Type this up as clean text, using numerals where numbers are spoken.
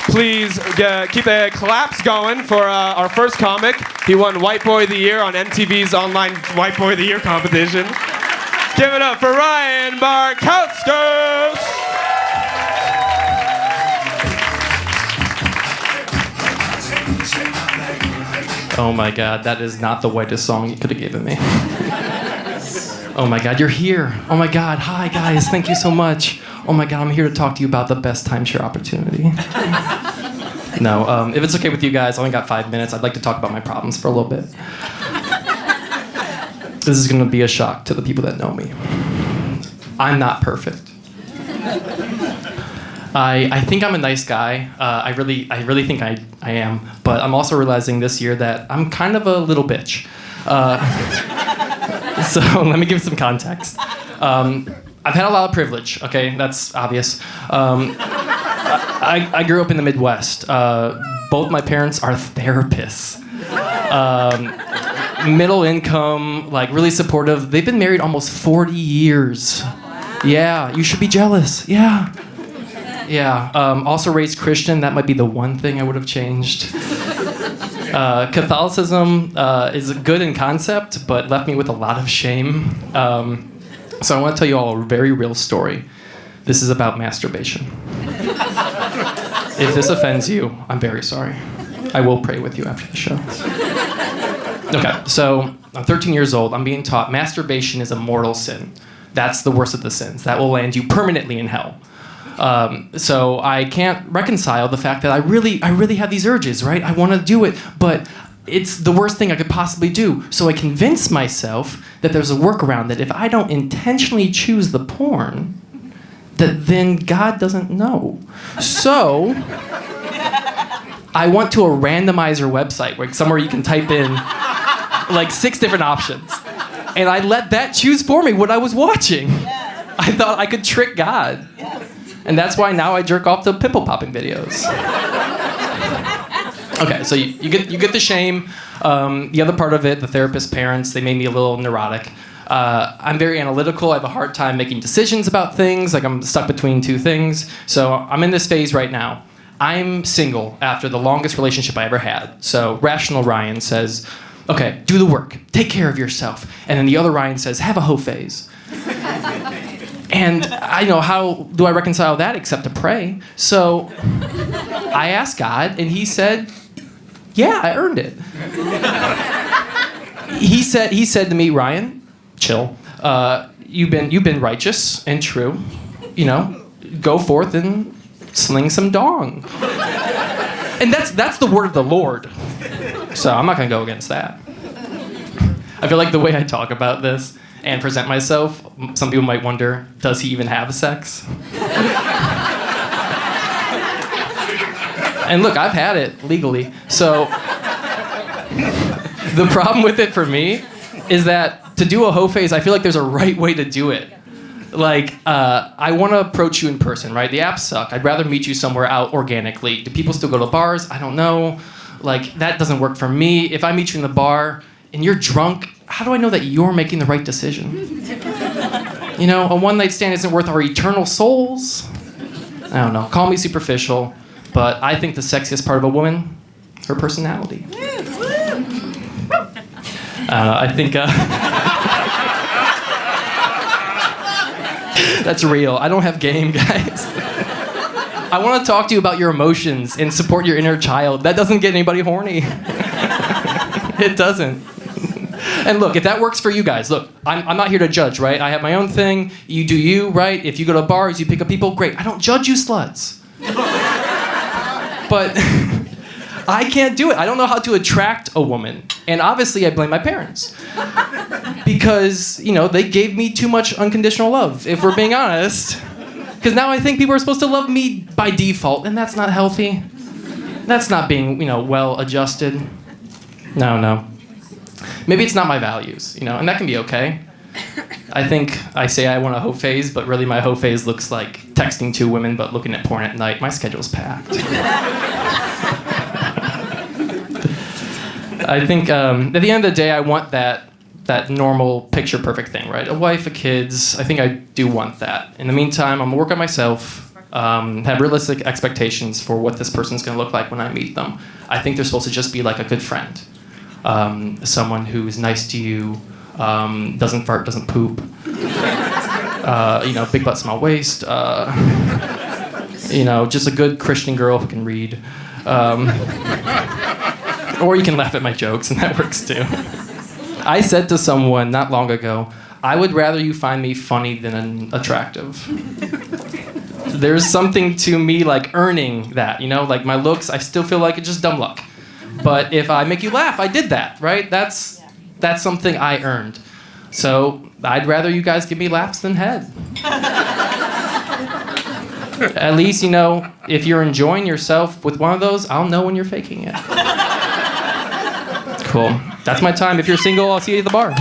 Please keep the claps going for our first comic. He won White Boy of the Year on MTV's online White Boy of the Year competition. Give it up for Ryan Barkauskas! Oh my God, that is not the whitest song you could have given me. Oh my God, you're here. Oh my God, hi guys, thank you so much. Oh my God, I'm here to talk to you about the best timeshare opportunity. No, if it's okay with you guys, I only got 5 minutes. I'd like to talk about my problems for a little bit. This is gonna be a shock to the people that know me. I'm not perfect. I think I'm a nice guy. I really think I am. But I'm also realizing this year that I'm kind of a little bitch. So let me give some context. I've had a lot of privilege, okay? That's obvious. I grew up in the Midwest. Both my parents are therapists. Middle income, like really supportive. They've been married almost 40 years. Yeah, you should be jealous. Yeah. Also raised Christian. That might be the one thing I would have changed. Catholicism is good in concept, but left me with a lot of shame. So I want to tell you all a very real story. This is about masturbation. If this offends you, I'm very sorry. I will pray with you after the show. Okay, so I'm 13 years old. I'm being taught masturbation is a mortal sin. That's the worst of the sins. That will land you permanently in hell. So I can't reconcile the fact that I really have these urges, right? I want to do it, but it's the worst thing I could possibly do. So I convince myself that there's a workaround, that if I don't intentionally choose the porn, that then God doesn't know. So I went to a randomizer website where somewhere you can type in like 6 different options. And I let that choose for me what I was watching. I thought I could trick God. And that's why now I jerk off to pimple popping videos. Okay, so you get the shame. The other part of it, the therapist parents, they made me a little neurotic. I'm very analytical. I have a hard time making decisions about things. Like I'm stuck between 2 things. So I'm in this phase right now. I'm single after the longest relationship I ever had. So rational Ryan says, okay, do the work. Take care of yourself. And then the other Ryan says, have a hoe phase. And I know, how do I reconcile that except to pray? So I asked God, and he said, yeah, I earned it. He said to me, Ryan, chill. You've been righteous and true. You know, go forth and sling some dong. And that's the word of the Lord. So I'm not gonna go against that. I feel like the way I talk about this and present myself, some people might wonder, does he even have sex? And look, I've had it legally. So the problem with it for me is that to do a hoe phase, I feel like there's a right way to do it. Like, I want to approach you in person, right? The apps suck. I'd rather meet you somewhere out organically. Do people still go to bars? I don't know. Like, that doesn't work for me. If I meet you in the bar and you're drunk, how do I know that you're making the right decision? You know, a one-night stand isn't worth our eternal souls. I don't know. Call me superficial, but I think the sexiest part of a woman, her personality. I think that's real. I don't have game, guys. I want to talk to you about your emotions and support your inner child. That doesn't get anybody horny. It doesn't. And look, if that works for you guys, look, I'm not here to judge, right? I have my own thing. You do you, right? If you go to bars, you pick up people, great. I don't judge you sluts. But I can't do it. I don't know how to attract a woman. And obviously, I blame my parents. Because, you know, they gave me too much unconditional love, if we're being honest. Because now I think people are supposed to love me by default, and that's not healthy. That's not being, you know, well adjusted. No. Maybe it's not my values, you know, and that can be okay. I think I say I want a hoe phase, but really my hoe phase looks like texting 2 women but looking at porn at night. My schedule's packed. I think at the end of the day, I want that normal picture perfect thing, right? A wife, a kids. I think I do want that. In the meantime, I'm gonna work on myself. have realistic expectations for what this person's going to look like when I meet them. I think they're supposed to just be like a good friend, someone who's nice to you, doesn't fart, doesn't poop, big butt, small waist, just a good Christian girl who can read. Or you can laugh at my jokes, and that works too. I said to someone not long ago, I would rather you find me funny than attractive. There's something to me like earning that, like my looks, I still feel like it's just dumb luck. But if I make you laugh, I did that, right? That's something I earned. So I'd rather you guys give me laughs than head. At least, if you're enjoying yourself with one of those, I'll know when you're faking it. Cool. That's my time. If you're single, I'll see you at the bar.